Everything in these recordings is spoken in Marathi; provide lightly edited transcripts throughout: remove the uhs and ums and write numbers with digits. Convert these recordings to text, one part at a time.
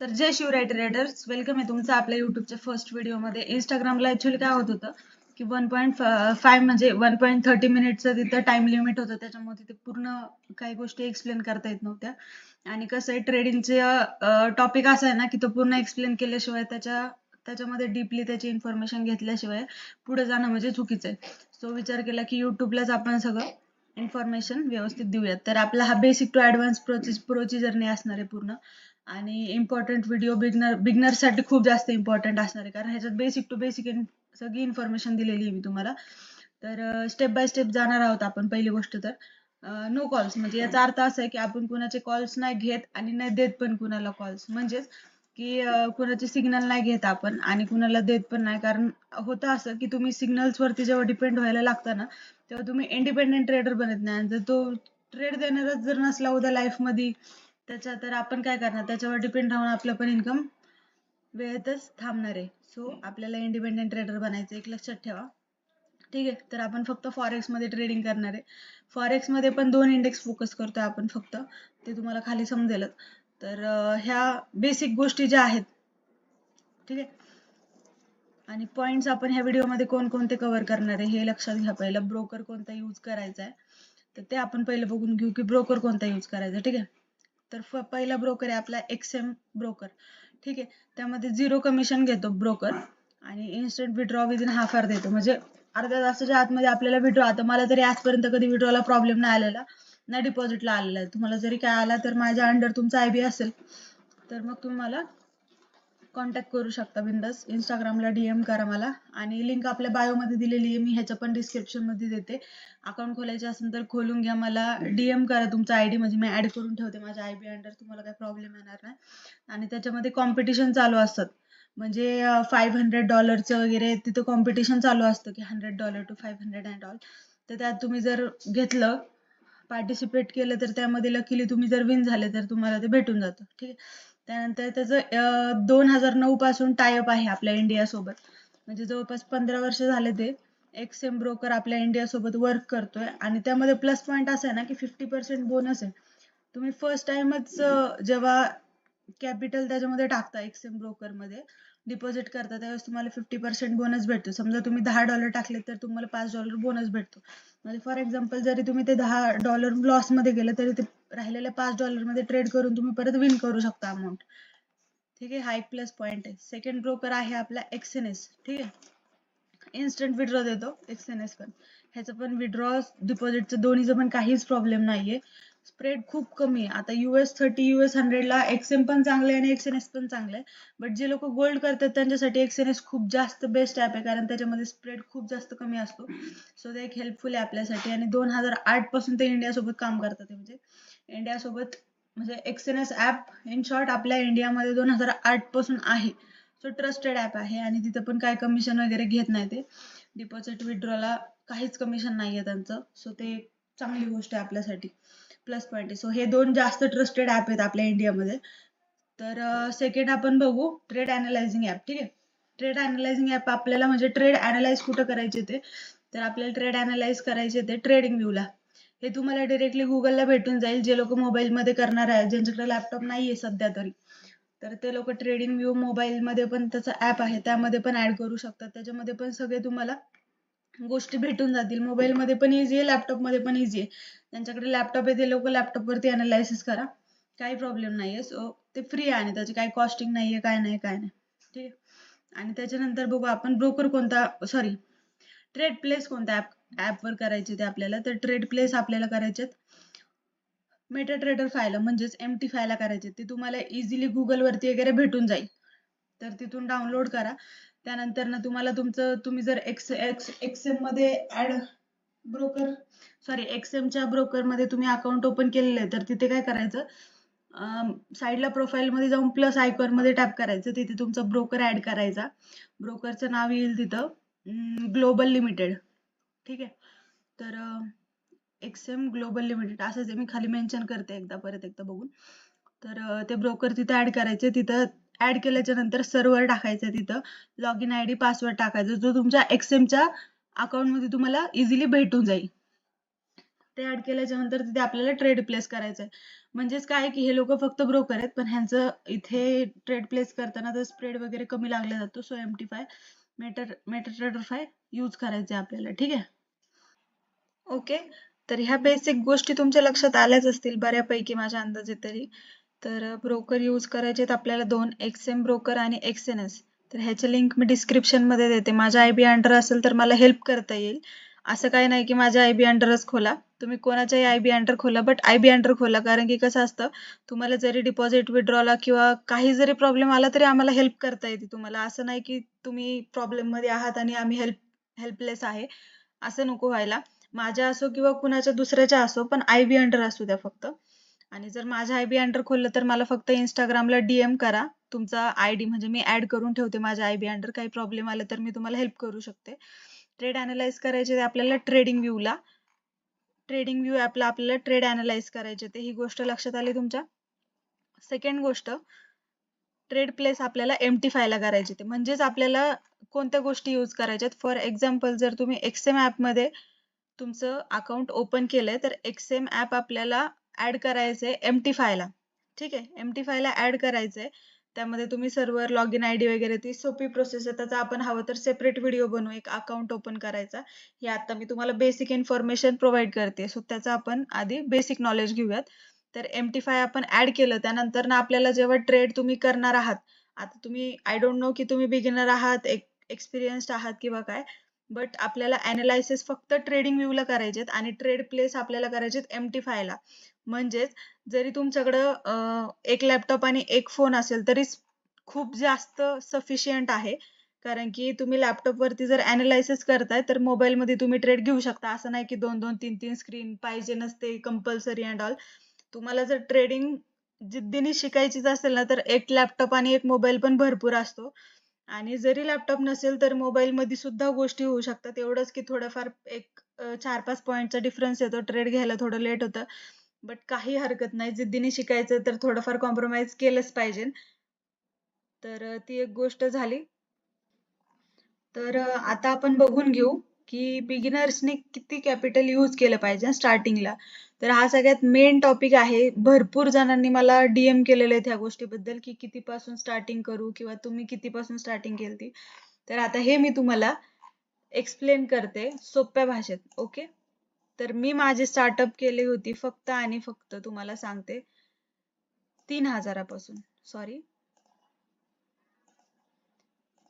तर जय शिवराय ट्रेडर्स, वेलकम आहे तुमचं आपल्या युट्यूबच्या फर्स्ट व्हिडिओमध्ये. इंस्टाग्रामला ऍक्च्युली काय होत होतं की 1.5 म्हणजे 1.30 मिनिटचं तिथं टाइम लिमिट होतं, त्याच्यामुळे तिथे पूर्ण काही गोष्टी एक्सप्लेन करता येत नव्हत्या. आणि कसं आहे, ट्रेडिंगचे टॉपिक असा आहे ना की तो पूर्ण एक्सप्लेन केल्याशिवाय त्याच्यामध्ये डीपली त्याची इन्फॉर्मेशन घेतल्याशिवाय पुढे जाणं म्हणजे चुकीचं आहे. सो विचार केला की युट्यूबलाच आपण सगळं इन्फॉर्मेशन व्यवस्थित देऊयात. तर आपला हा बेसिक टू ऍडव्हान्स जर्नी असणार आहे पूर्ण. आणि इम्पॉर्टंट व्हिडिओ बिगनरसाठी खूप जास्त इम्पॉर्टंट असणार आहे, कारण ह्याच्यात बेसिक टू बेसिक सगळी इन्फॉर्मेशन दिलेली आहे मी तुम्हाला. तर स्टेप बाय स्टेप जाणार आहोत आपण. पहिली गोष्ट तर नो कॉल्स, म्हणजे याचा अर्थ असा आहे की आपण कुणाचे कॉल्स नाही घेत आणि नाही देत पण कुणाला कॉल्स. म्हणजेच की कुणाचे सिग्नल नाही घेत आपण आणि कुणाला देत पण नाही. कारण होतं असं की तुम्ही सिग्नल्स वरती जेव्हा डिपेंड व्हायला लागता ना, तेव्हा तुम्ही इंडिपेंडेंट ट्रेडर बनत नाही. आणि जर तो ट्रेड देणारच जर नसला उद्या लाईफ मध्ये तर आपण काय करणार? त्याच्यावर डिपेंड राहून आपलं पण इन्कम वेळेतच थांबणार आहे. सो आपल्याला इंडिपेंडेंट ट्रेडर बनायचं, एक लक्षात ठेवा. ठीक आहे, तर आपण फक्त फॉरेक्स मध्ये ट्रेडिंग करणार आहे. फॉरेक्स मध्ये पण 2 इंडेक्स फोकस करतोय आपण फक्त, ते तुम्हाला खाली समजेलच. तर ह्या बेसिक गोष्टी ज्या आहेत, ठीक आहे. आणि पॉइंट्स आपण ह्या व्हिडिओमध्ये कोणकोणते कव्हर करणार आहे हे लक्षात घ्या. पहिलं ब्रोकर कोणता यूज करायचा आहे, तर ते आपण पहिलं बघून घेऊ की ब्रोकर कोणता यूज करायचा. ठीक आहे, तर पहिला ब्रोकर आहे आपला एक्सएम ब्रोकर. ठीक आहे, त्यामध्ये 0 कमिशन घेतो ब्रोकर आणि instant withdraw within half hour देतो. म्हणजे अर्ध्या तासाच्या आतमध्ये आपल्याला विड्रॉ. आता मला तरी आजपर्यंत कधी विड्रॉला प्रॉब्लेम नाही आलेला, ना डिपॉझिटला आलेला आहे. तुम्हाला जरी काय आला तर माझ्या अंडर तुमचा आयबी असेल तर मग तुम्ही मला कॉन्टॅक्ट करू शकता बिंदास. इंस्टाग्रामला डीएम करा मला, आणि लिंक आपल्या बायोमध्ये दिलेली आहे, मी ह्याच्या पण डिस्क्रिप्शन मध्ये देते. अकाउंट खोलायचे असेल तर खोलून घ्या, मला डीएम करा तुमचा आयडी, म्हणजे मी ऍड करून ठेवते माझ्या आयबी अंडर, तुम्हाला काही प्रॉब्लेम येणार नाही. आणि त्याच्यामध्ये कॉम्पिटिशन चालू असतात, म्हणजे $500 वगैरे तिथं कॉम्पिटिशन चालू असतं की $100 to 500 अँड ऑल. तर त्यात तुम्ही जर घेतलं, पार्टिसिपेट केलं, तर त्यामध्ये लकीली तुम्ही जर विन झाले तर तुम्हाला ते भेटून जातं. ठीक आहे, त्यानंतर त्याचं 2009 पासून टायअप आहे आपल्या इंडिया सोबत, म्हणजे जवळपास 15 वर्ष झाले ते एक्सएम ब्रोकर आपल्या इंडिया सोबत वर्क करतोय. आणि त्यामध्ये प्लस पॉइंट असा आहे ना की 50% बोनस आहे. तुम्ही फर्स्ट टाइमच जेव्हा कॅपिटल त्याच्यामध्ये टाकता, एक्सएम ब्रोकर मध्ये डिपॉझिट करता, त्यावेळेस तुम्हाला 50% बोनस भेटतो. समजा तुम्ही $10 टाकले तर तुम्हाला $5 बोनस भेटतो. म्हणजे फॉर एक्झाम्पल, जरी तुम्ही ते $10 लॉस मध्ये गेलं तरी ते राहिलेल्या $5 मध्ये ट्रेड करून तुम्ही परत विन करू शकता अमाऊंट. ठीक आहे, हा एक प्लस पॉइंट आहे. सेकंड ब्रोकर आहे आपला एक्सएनएस. ठीक आहे, इन्स्टंट विड्रॉ देतो एक्सएनएस पण. ह्याचं पण विड्रॉ डिपॉझिटचं दोन्हीचं पण काहीच प्रॉब्लेम नाहीये. स्प्रेड खूप कमी आहे. आता US30 US100 ला एक्सएम पण चांगले आणि एक्सएनएस पण चांगले आहे. बट जे लोक गोल्ड करतात त्यांच्यासाठी एक्सएनएस खूप जास्त बेस्ट ऍप आहे, कारण त्याच्यामध्ये स्प्रेड खूप जास्त कमी असतो. सो ते एक हेल्पफुल आहे आपल्यासाठी. आणि 2008 पासून ते इंडिया सोबत काम करतात. म्हणजे इंडिया सोबत, म्हणजे एक्सएनएस ऍप इन शॉर्ट आपल्या इंडियामध्ये 2008 पासून आहे. सो ट्रस्टेड ऍप आहे. आणि तिथं पण काय कमिशन वगैरे घेत नाही ते. डिपॉझिट विड्रॉला काहीच कमिशन नाहीये त्यांचं. सो ते चांगली गोष्ट आहे आपल्यासाठी, प्लस पॉइंट आहे. सो हे 2 जास्त ट्रस्टेड ऍप आहेत आपल्या इंडियामध्ये. तर सेकंड आपण बघू ट्रेड अनालायझिंग ऍप. ठीक आहे, ट्रेड अनालायझिंग ऍप आपल्याला, म्हणजे ट्रेड अनालाइज कुठं करायचे ते, तर आपल्याला ट्रेड अनालाइज करायचे ते ट्रेडिंग व्ह्यूला. हे तुम्हाला डायरेक्टली गुगलला भेटून जाईल. जे लोक मोबाईलमध्ये करणार आहे, ज्यांच्याकडे लॅपटॉप नाहीये सध्या तरी, तर ते लोक ट्रेडिंग व्यू मोबाईलमध्ये पण त्याचं ऍप आहे, त्यामध्ये पण ऍड करू शकतात. त्याच्यामध्ये पण सगळे तुम्हाला गोष्टी भेटून जातील. मोबाईलमध्ये पण इझी आहे, लॅपटॉपमध्ये पण इझी आहे. ज्यांच्याकडे लॅपटॉप आहे ते लोक लॅपटॉपवरती अनालायसिस करा, काही प्रॉब्लेम नाहीये. सो ते फ्री आहे आणि त्याची काही कॉस्टिंग नाहीये, काय नाही काय नाही. ठीक आहे, आणि त्याच्यानंतर बघू आपण ब्रोकर कोणता, सॉरी, ट्रेड प्लेस कोणत्या ऍपवर करायचे ते आपल्याला. तर ट्रेड प्लेस आपल्याला करायचे मेटा ट्रेडर फाईल, म्हणजेच MT फाईल करायचे. ते तुम्हाला इझिली गुगल वरती वगैरे भेटून जाईल, तर तिथून डाउनलोड करा. त्यानंतर ना तुम्हाला तुम्ही जर एक्सएम मध्ये ऍड ब्रोकर, सॉरी, एक्सएमच्या ब्रोकर मध्ये तुम्ही अकाउंट ओपन केलेलं आहे, तर तिथे काय करायचं, साईडला प्रोफाईल मध्ये जाऊन प्लस आयकॉन मध्ये टॅप करायचं, तिथे तुमचा ब्रोकर ऍड करायचा. ब्रोकरचं नाव येईल तिथं ग्लोबल लिमिटेड. ठीक आहे, तर एक्सएम ग्लोबल लिमिटेड असंच आहे, मी खाली मेन्शन करते परत एकदा बघून. तर ते ब्रोकर तिथं ऍड करायचे. तिथं ऍड केल्याच्या नंतर सर्व्हर टाकायचं, तिथं लॉग इन आयडी पासवर्ड टाकायचा, जो तुमच्या एक्सएमच्या अकाउंट मध्ये तुम्हाला इझिली भेटून जाईल. ते ऍड केल्याच्या नंतर तिथे आपल्याला ट्रेड प्लेस करायचं आहे. म्हणजेच काय की हे लोक फक्त ब्रोकर आहेत, पण ह्यांचं इथे ट्रेड प्लेस करताना तर स्प्रेड वगैरे कमी लागला जातो. सो MT5 मेटाट्रेडर 5 यूज करायचे आपल्याला. ठीक आहे. ओके. तर ह्या बेसिक गोष्टी तुमच्या लक्षात आल्याच असतील बऱ्यापैकी माझ्या अंदाजे तरी. तर ब्रोकर यूज करायचे आहेत आपल्याला दोन, XM ब्रोकर आणि XNS. तर ह्याचे लिंक मी डिस्क्रिप्शन मध्ये देते. माझ्या IB अंडर असेल तर मला हेल्प करता येईल. असं काही नाही की माझ्या IB अंडरच खोला, तुम्ही कोणाच्याही IB अंडर खोला, बट IB अंडर खोला. कारण की कसं असतं, तुम्हाला जरी डिपॉझिट विड्रॉला किंवा काही जरी प्रॉब्लेम आला तरी आम्हाला हेल्प करता येते तुम्हाला. असं नाही की तुम्ही प्रॉब्लेम मध्ये आहात आणि आम्ही हेल्पलेस आहे, असं नको व्हायला. माझ्या असो किंवा कुणाच्या दुसऱ्याच्या असो, पण IB अंडर असू द्या फक्त. आणि जर माझ्या IB अंडर खोललं तर मला फक्त इंस्टाग्रामला DM करा तुमचा ID, म्हणजे मी ऍड करून ठेवते माझ्या IB अंडर. काही प्रॉब्लेम आला तर मी तुम्हाला हेल्प करू शकते. ट्रेड अनालाइज करायचे ते आपल्याला ट्रेडिंग व्यू ऍपला आपल्याला ट्रेड अनालाइज करायचे ते, ही गोष्ट लक्षात आली तुमच्या. सेकंड गोष्ट, ट्रेड प्लेस आपल्याला MT5 ला करायचे ते, म्हणजेच आपल्याला कोणत्या गोष्टी यूज करायच्यात. फॉर एक्झाम्पल, जर तुम्ही XM ऍप मध्ये तुमचं अकाउंट ओपन केलंय तर XM ऍप आपल्याला ऍड करायचंय MT5 ला. ठीक आहे. MT5 ला ऍड करायचंय. त्यामध्ये तुम्ही सर्व्हर लॉग इन ID वगैरे, ती सोपी प्रोसेस आहे. त्याचा आपण हवं तर सेपरेट व्हिडिओ बनवू, एक अकाउंट ओपन करायचा. हे आता मी तुम्हाला बेसिक इन्फॉर्मेशन प्रोव्हाइड करते, सो त्याचा आपण आधी बेसिक नॉलेज घेऊयात. तर MT5 आपण ऍड केलं, त्यानंतर ना आपल्याला जेव्हा ट्रेड तुम्ही करणार आहात, आता तुम्ही आय डोंट नो की तुम्ही बिगिनर आहात, एक्सपिरियन्स्ड आहात किंवा काय, बट आपल्याला अनालायसिस फक्त ट्रेडिंग व्यू ला करायचेत आणि ट्रेड प्लेस आपल्याला करायचेत MT5 ला. म्हणजेच जरी तुमच्याकडं एक लॅपटॉप आणि एक फोन असेल तरी खूप जास्त सफिशियंट आहे. कारण की तुम्ही लॅपटॉप वरती जर अनालायसिस करताय तर मोबाईल मध्ये तुम्ही ट्रेड घेऊ शकता. असं नाही की 2-2, 3-3 स्क्रीन पाहिजे नसते कंपल्सरी अँड ऑल. तुम्हाला जर ट्रेडिंग जिद्दीने शिकायचीच असेल ना, तर एक लॅपटॉप आणि एक मोबाईल पण भरपूर असतो. आणि जरी लॅपटॉप नसेल तर मोबाईल मध्ये सुद्धा गोष्टी होऊ शकतात. एवढंच की थोडंफार एक 4-5 पॉईंटचा डिफरन्स येतो, ट्रेड घ्यायला थोडं लेट होतं. बट काही हरकत नाही, जिद्दीने शिकायचं तर थोडंफार कॉम्प्रोमाइज केलंच पाहिजे. तर ती एक गोष्ट झाली. तर आता आपण बघून घेऊ की बिगिनर्सने किती कॅपिटल यूज केलं पाहिजे स्टार्टिंगला. तर हा सगळ्यात मेन टॉपिक आहे. भरपूर जणांनी मला DM केलेले आहेत ह्या गोष्टीबद्दल की कितीपासून स्टार्टिंग करू किंवा तुम्ही कितीपासून स्टार्टिंग केली. तर आता हे मी तुम्हाला एक्सप्लेन करते सोप्या भाषेत. ओके. तर मी माझी स्टार्टअप केली होती फक्त आणि फक्त तुम्हाला सांगते 3,000पासून. सॉरी,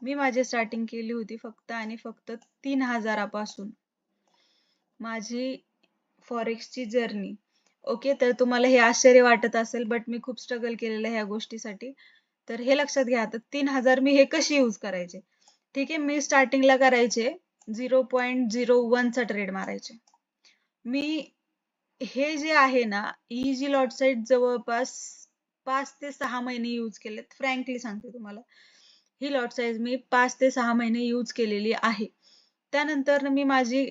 मी माझी स्टार्टिंग केली होती फक्त आणि फक्त 3,000पासून, माझी फॉरेक्सची जर्नी. ओके. तर तुम्हाला हे आश्चर्य वाटत असेल, बट मी खूप स्ट्रगल केलेलं आहे ह्या गोष्टीसाठी. तर हे लक्षात घ्या. आता 3,000 मी हे कशी यूज करायचे. ठीक आहे. मी स्टार्टिंगला करायचे 0.01 चा ट्रेड मारायचे. मी हे जे आहे ना, ही जी लॉट साईज जवळपास 5 ते 6 महिने यूज केलेत. फ्रँकली सांगते तुम्हाला, ही लॉट साईज मी 5 ते 6 महिने यूज केलेली आहे. त्यानंतर मी माझी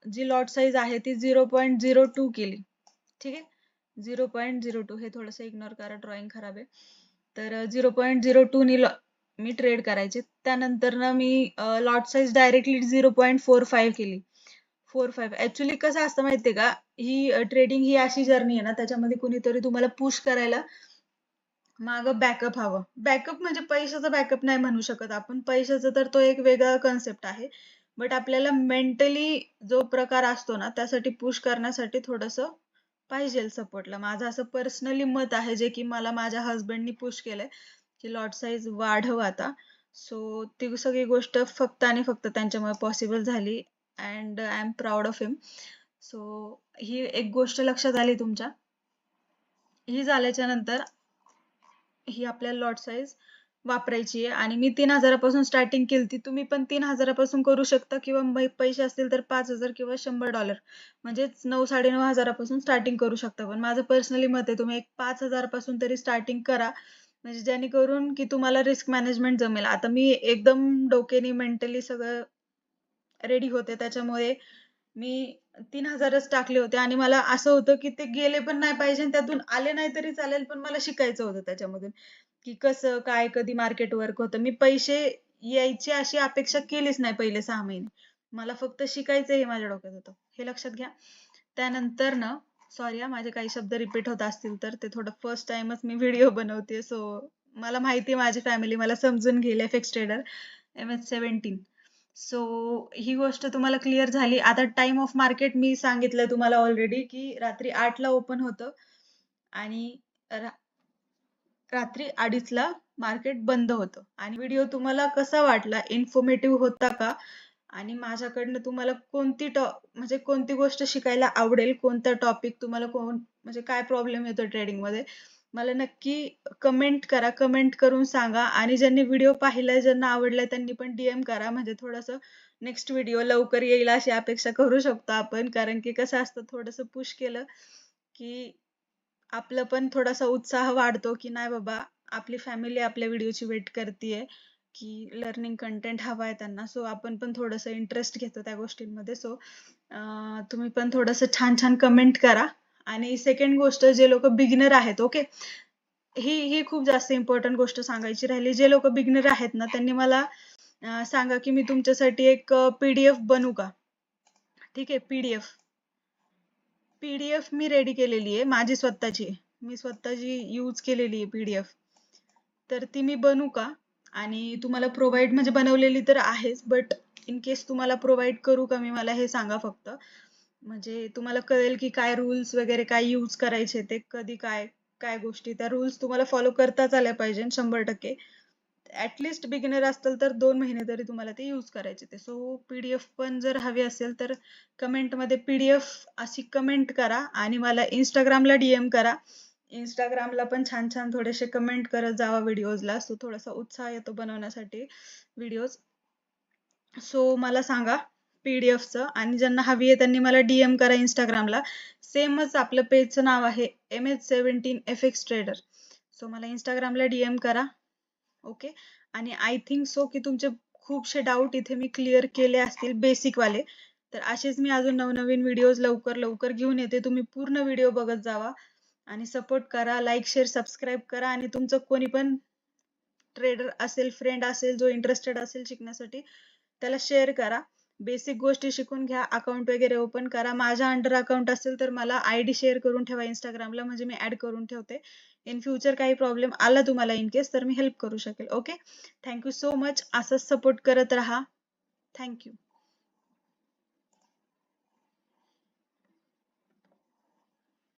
जी लॉट साईज आहे ती 0.02 केली. ठीक आहे. 0.02, हे थोडंसं इग्नोर करा, ड्रॉइंग खराब आहे. तर 0.02 नी मी ट्रेड करायचे. त्यानंतर ना मी लॉट साईज डायरेक्टली 0.45 केली. 4-5 ऍक्च्युली कसं असतं माहितीये का, ही ट्रेडिंग ही अशी जर्नी आहे ना, त्याच्यामध्ये कुणीतरी तुम्हाला पुश करायला मागं बॅकअप हवं. बॅकअप म्हणजे पैशाचा बॅकअप नाही म्हणू शकत आपण. पैशाचा तर तो एक वेगळा कन्सेप्ट आहे. बट आपल्याला मेंटली जो प्रकार असतो ना, त्यासाठी पुश करण्यासाठी थोडंसं पाहिजे सपोर्टला. माझं असं पर्सनली मत आहे, जे की मला माझ्या हसबंडनी पुश केलंय की लॉट साईज वाढव आता. सो ती सगळी गोष्ट फक्त आणि फक्त त्यांच्यामुळे पॉसिबल झाली and I am proud of him. So ही एक गोष्ट लक्षात आली तुमच्या. ही झाल्याच्या नंतर ही आपल्याला लॉट साईज वापरायची आहे आणि मी 3,000 पासून स्टार्टिंग केली. तुम्ही पण 3,000 पासून करू शकता किंवा पैसे असतील तर 5,000 किंवा $100, म्हणजेच 9-9,500 पासून स्टार्टिंग करू शकता. पण माझं पर्सनली मत आहे, तुम्ही एक 5,000 पासून तरी स्टार्टिंग करा, म्हणजे जेणेकरून की तुम्हाला रिस्क मॅनेजमेंट जमेल. आता मी एकदम डोक्याने मेंटली सगळं रेडी होते, त्याच्यामुळे मी 3,000च टाकले होते आणि मला असं होतं की ते गेले पण नाही पाहिजे आणि त्यातून आले नाही तरी चालेल, पण मला शिकायचं होतं त्याच्यामधून की कसं काय कधी मार्केट वर्क होतं. मी पैसे यायची अशी अपेक्षा केलीच नाही पहिले 6 महिने. मला फक्त शिकायचं हे माझ्या डोक्यात होतं. हे लक्षात घ्या. त्यानंतर ना सॉरी माझे काही शब्द रिपीट होत असतील तर ते थोडं फर्स्ट टाइमच मी व्हिडिओ बनवते, सो मला माहिती आहे माझी फॅमिली मला समजून घेईल. FX trader MS-17. सो ही गोष्ट तुम्हाला क्लिअर झाली. आता टाइम ऑफ मार्केट मी सांगितलं तुम्हाला ऑलरेडी की रात्री 8ला ओपन होतं आणि रात्री 2:30ला मार्केट बंद होतं. आणि व्हिडिओ तुम्हाला कसा वाटला, इन्फॉर्मेटिव्ह होता का? आणि माझ्याकडनं तुम्हाला म्हणजे कोणती गोष्ट शिकायला आवडेल, कोणता टॉपिक तुम्हाला म्हणजे काय प्रॉब्लेम येतो ट्रेडिंगमध्ये, मला नक्की कमेंट करा. कमेंट करून सांगा. आणि ज्यांनी व्हिडिओ पाहिलाय, ज्यांना आवडलाय त्यांनी पण DM करा. म्हणजे थोडंसं नेक्स्ट व्हिडिओ लवकर येईल अशी अपेक्षा करू शकतो आपण. कारण की कसं असतं, थोडंसं पुश केलं की आपलं पण थोडासा उत्साह वाढतो की नाही बाबा, आपली फॅमिली आपल्या व्हिडिओची वेट करतीये की लर्निंग कंटेंट हवा आहे त्यांना. सो आपण पण थोडंसं इंटरेस्ट घेतो त्या गोष्टींमध्ये. सो तुम्ही पण थोडंसं छान छान कमेंट करा. आणि सेकंड गोष्ट, जे लोक बिगिनर आहेत, ओके, ही ही खूप जास्त इम्पॉर्टंट गोष्ट सांगायची राहिली. जे लोक बिगिनर आहेत ना, त्यांनी मला सांगा की मी तुमच्यासाठी एक PDF बनवू का? ठीक आहे, पीडीएफ मी रेडी केलेली आहे, माझी स्वतःची. मी स्वतःची यूज केलेली आहे PDF. तर ती मी बनवू का? आणि तुम्हाला प्रोव्हाइड म्हणजे बनवलेली तर आहेच, बट इन केस तुम्हाला प्रोव्हाइड करू का मी, मला हे सांगा फक्त. म्हणजे तुम्हाला कळेल की काय रूल्स वगैरे काय यूज करायचे, ते कधी काय काय गोष्टी, त्या रूल्स तुम्हाला फॉलो करताच आल्या पाहिजे 100%. ऍटलिस्ट बिगिनर असतील तर 2 महिने तरी तुम्हाला ते यूज करायचे ते. सो PDF पण जर हवी असेल तर कमेंटमध्ये PDF अशी कमेंट करा आणि मला इंस्टाग्रामला DM करा. इंस्टाग्रामला पण छान छान थोडेसे कमेंट करत जावा व्हिडिओजला, सो थोडासा उत्साह येतो बनवण्यासाठी व्हिडिओज. सो मला सांगा PDFचं. आणि ज्यांना हवी आहे त्यांनी मला DM करा इंस्टाग्रामला. सेमच आपलं पेजचं नाव आहे MS-17 FX ट्रेडर. सो मला इंस्टाग्रामला DM करा. ओके. आणि आय थिंक सो की तुमचे खूपसे डाऊट इथे मी क्लिअर केले असतील, बेसिक वाले. तर असेच मी अजून नवनवीन व्हिडिओज लवकर लवकर घेऊन येते. तुम्ही पूर्ण व्हिडिओ बघत जावा आणि सपोर्ट करा. लाईक, शेअर, सबस्क्राईब करा. आणि तुमचं कोणी पण ट्रेडर असेल, फ्रेंड असेल, जो इंटरेस्टेड असेल शिकण्यासाठी, त्याला शेअर करा. बेसिक गोष्टी शिकून घ्या. अकाउंट वगैरे ओपन करा. माझ्या अंडर अकाउंट असेल तर मला ID शेअर करून ठेवा इंस्टाग्रामला, म्हणजे मी ऍड करून ठेवते. इन फ्युचर काही प्रॉब्लेम आला तुम्हाला इन केस, तर मी हेल्प करू शकेल. ओके. Thank you so much. असंच सपोर्ट करत राहा. थँक्यू.